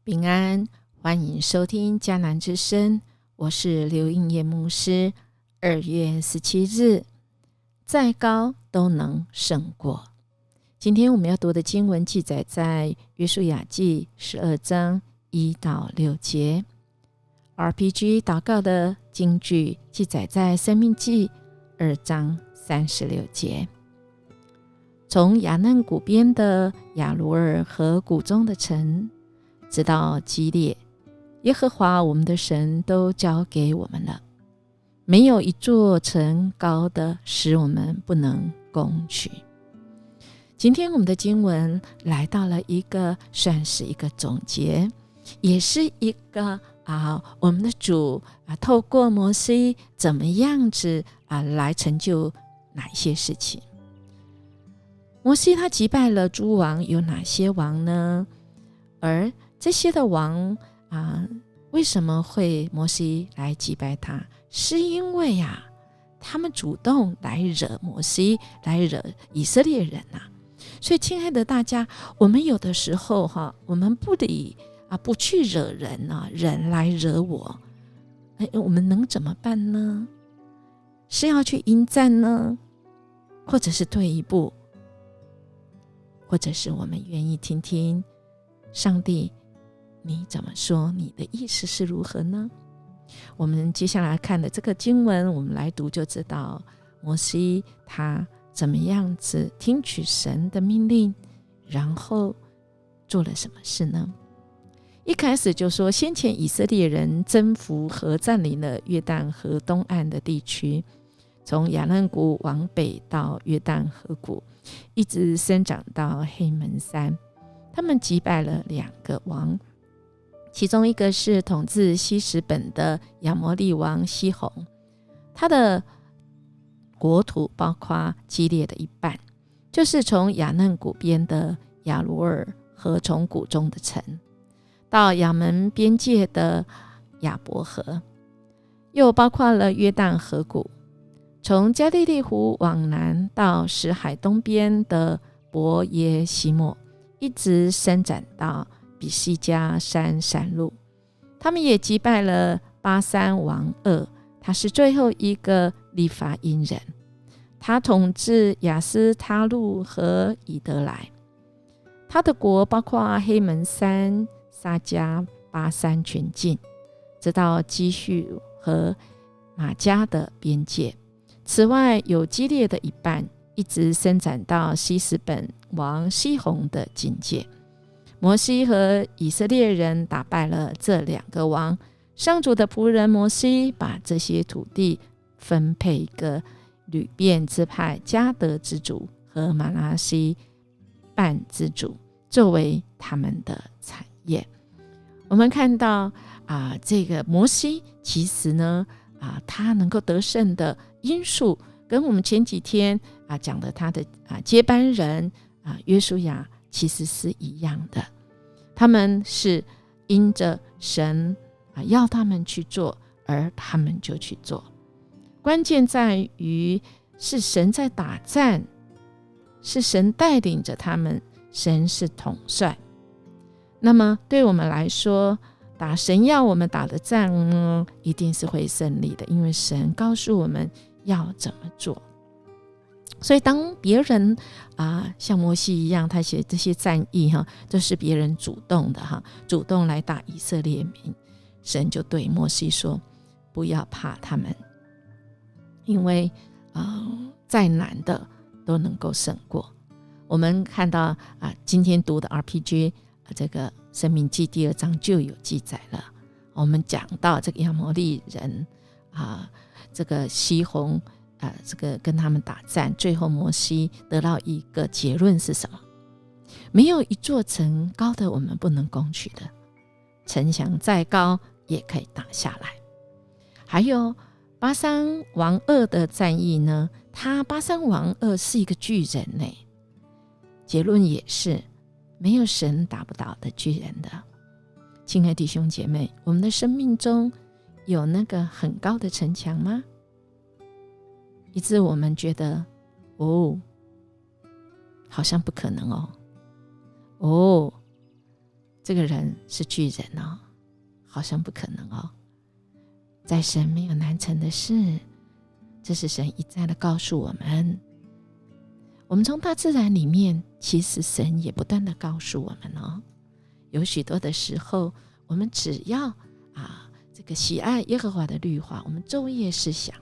平安，欢迎收听迦南之声，我是刘应业牧师。2月17日，再高都能胜过。今天我们要读的经文记载在约书亚记12章1到6节。RPG 祷告的金句记载在申命记2章36节。从亚嫩谷边的亚罗尔和谷中的城，直到基列，耶和华我们的神都交给我们了，没有一座城高的使我们不能攻取。今天我们的经文来到了一个算是一个总结，也是一个我们的主透过摩西怎么样子来成就哪一些事情。摩西他击败了诸王，有哪些王呢？而这些的王为什么会摩西来击败他？是因为他们主动来惹摩西，来惹以色列人所以亲爱的大家，我们有的时候我们不去惹人人来惹我，我们能怎么办呢？是要去迎战呢，或者是退一步，或者是我们愿意听听上帝你怎么说，你的意思是如何呢？我们接下来看的这个经文，我们来读就知道摩西他怎么样子听取神的命令，然后做了什么事呢？一开始就说，先前以色列人征服和占领了约旦河东岸的地区，从亚嫩谷往北到约旦河谷，一直生长到黑门山。他们击败了2个王，其中一个是统治西什本的亚摩利王西宏，他的国土包括基列的一半，就是从亚嫩谷边的亚罗尔和从谷中的城，到亚门边界的亚伯河，又包括了约旦河谷，从加利利湖往南到死海东边的伯耶西莫，一直伸展到比西加山山路。他们也击败了巴珊王噩，他是最后一个利法因人，他统治亚斯他路和以德来。他的国包括黑门山、撒迦、巴珊全境，直到基叙和马加的边界。此外有基列的一半，一直伸展到西什本王西宏的境界。摩西和以色列人打败了这2个王，上主的仆人摩西把这些土地分配给吕便支派迦得之族和马拿西半之族，作为他们的产业。我们看到这个摩西其实呢他能够得胜的因素跟我们前几天讲的他的接班人约书亚其实是一样的，他们是因着神要他们去做，而他们就去做。关键在于是神在打战，是神带领着他们，神是统帅。那么对我们来说，打神要我们打的战呢，一定是会胜利的，因为神告诉我们要怎么做。所以当别人像摩西一样，他写这些战役都是别人主动的主动来打以色列民，神就对摩西说，不要怕他们，因为再难的都能够胜过。我们看到今天读的 RPG 这个申命记2章就有记载了。我们讲到这个亚摩利人这个西宏这个跟他们打战，最后摩西得到一个结论是什么？没有一座城高的我们不能攻取的，城墙再高也可以打下来。还有巴珊王噩的战役呢，巴珊王噩是一个巨人结论也是没有神打不倒的巨人的。亲爱的弟兄姐妹，我们的生命中有那个很高的城墙吗？以致我们觉得好像不可能这个人是巨人哦，好像不可能哦。在神没有难成的事，这是神一再的告诉我们。我们从大自然里面，其实神也不断的告诉我们哦，有许多的时候，我们只要这个喜爱耶和华的律法，我们昼夜思想，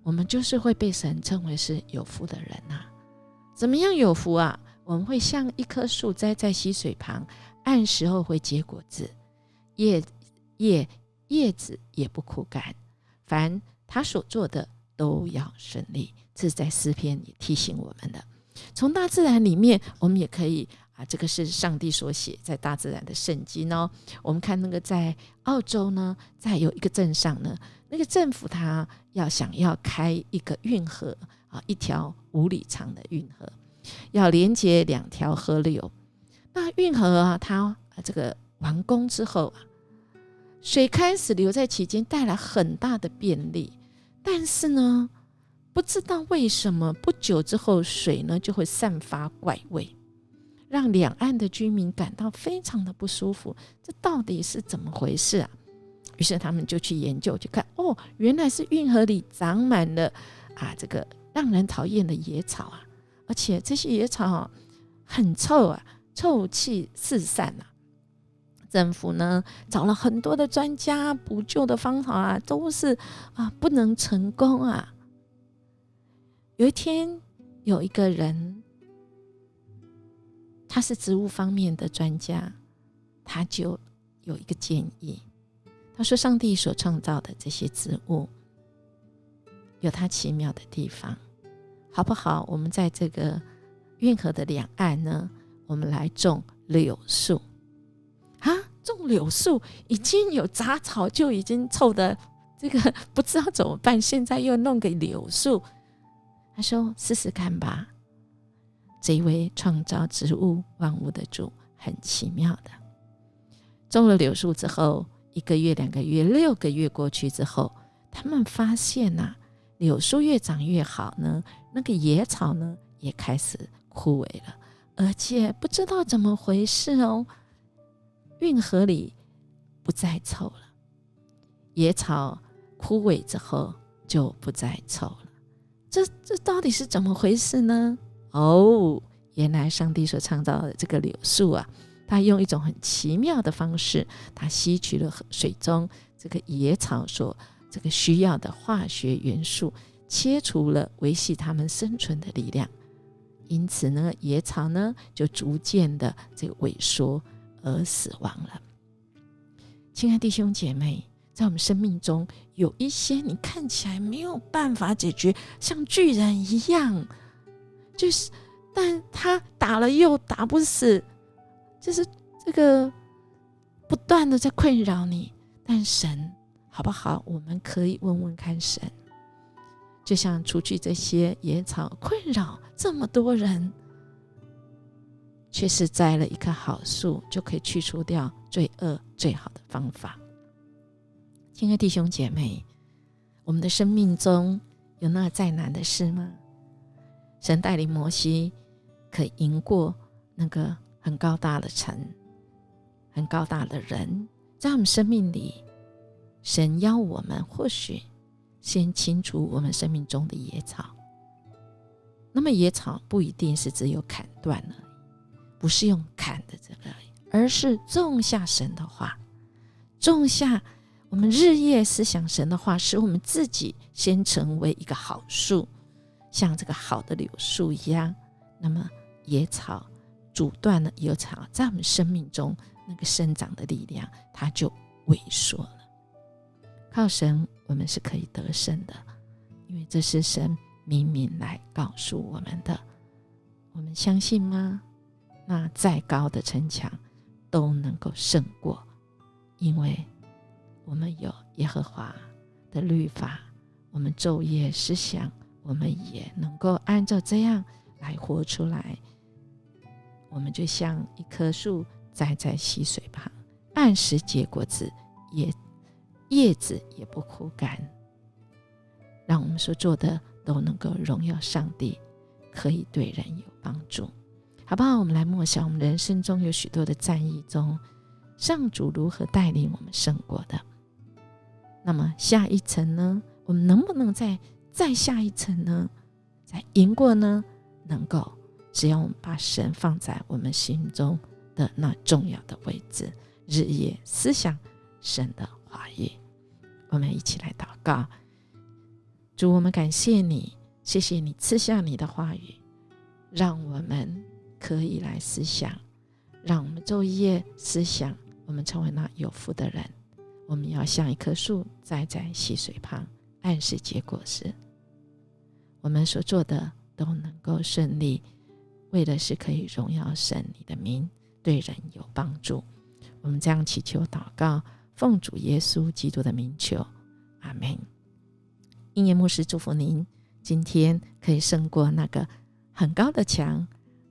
我们就是会被神称为是有福的人啊。怎么样有福啊？我们会像一棵树栽在溪水旁，按时候会结果子，叶子也不枯干，凡他所做的都要顺利。这是在诗篇也提醒我们的。从大自然里面，我们也可以这个是上帝所写在大自然的圣经哦。我们看那个在澳洲呢，在有一个镇上呢，那个政府他想要开一个运河一条5里长的运河，要连接2条河流。那运河它这个完工之后水开始流在其间，带来很大的便利。但是呢，不知道为什么不久之后，水呢就会散发怪味，让两岸的居民感到非常的不舒服。这到底是怎么回事啊？于是他们就去研究，去看原来是运河里长满了这个让人讨厌的野草而且这些野草很臭臭气四散政府呢找了很多的专家，补救的方法都是不能成功有一天，有一个人，他是植物方面的专家，他就有一个建议。他说，上帝所创造的这些植物有它奇妙的地方，好不好？我们在这个运河的两岸呢，我们来种柳树种柳树已经有杂草，就已经臭的这个不知道怎么办，现在又弄个柳树。他说试试看吧，这一位创造植物万物的主很奇妙的。种了柳树之后，1个月、2个月、6个月过去之后，他们发现柳树越长越好呢，那个野草呢也开始枯萎了，而且不知道怎么回事运河里不再臭了，野草枯萎之后就不再臭了。这到底是怎么回事呢？原来上帝所创造的这个柳树它用一种很奇妙的方式，它吸取了水中这个野草所这个需要的化学元素，切除了维系它们生存的力量。因此呢，野草呢就逐渐的这个萎缩而死亡了。亲爱的弟兄姐妹，在我们生命中有一些你看起来没有办法解决，像巨人一样，但他打了又打不死，就是这个不断的在困扰你。但神好不好？我们可以问问看神，就像除去这些野草困扰这么多人，却是栽了一棵好树，就可以去除掉罪恶最好的方法。亲爱的弟兄姐妹，我们的生命中有那再难的事吗？神带领摩西可以赢过那个很高大的城，很高大的人。在我们生命里，神要我们或许先清除我们生命中的野草。那么野草不一定是只有砍断而已，不是用砍的这个而已，而是种下神的话，种下我们日夜思想神的话，使我们自己先成为一个好树，像这个好的柳树一样。那么野草阻断了野草在我们生命中那个生长的力量，它就萎缩了。靠神我们是可以得胜的，因为这是神明明来告诉我们的。我们相信吗？那再高的城墙都能够胜过，因为我们有耶和华的律法，我们昼夜思想，我们也能够按照这样来活出来。我们就像一棵树栽在溪水旁，按时结果子，叶子也不枯干，让我们所做的都能够荣耀上帝，可以对人有帮助。好不好？我们来默想我们人生中有许多的战役中，上主如何带领我们胜过的。那么下一层呢？我们能不能再下一层呢？再赢过呢？能够，只要我们把神放在我们心中的那重要的位置，日夜思想神的话语。我们一起来祷告。主，我们感谢你，谢谢你赐下你的话语，让我们可以来思想，让我们昼夜思想，我们成为那有福的人。我们要像一棵树栽在溪水旁，按时结果实。我们所做的都能够顺利，为的是可以荣耀神你的名，对人有帮助。我们这样祈求祷告，奉主耶稣基督的名求，阿们。音乐牧师祝福您，今天可以胜过那个很高的墙，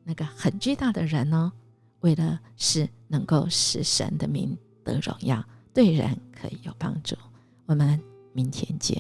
那个很巨大的人哦，为的是能够使神的名得荣耀，对人可以有帮助。我们明天见。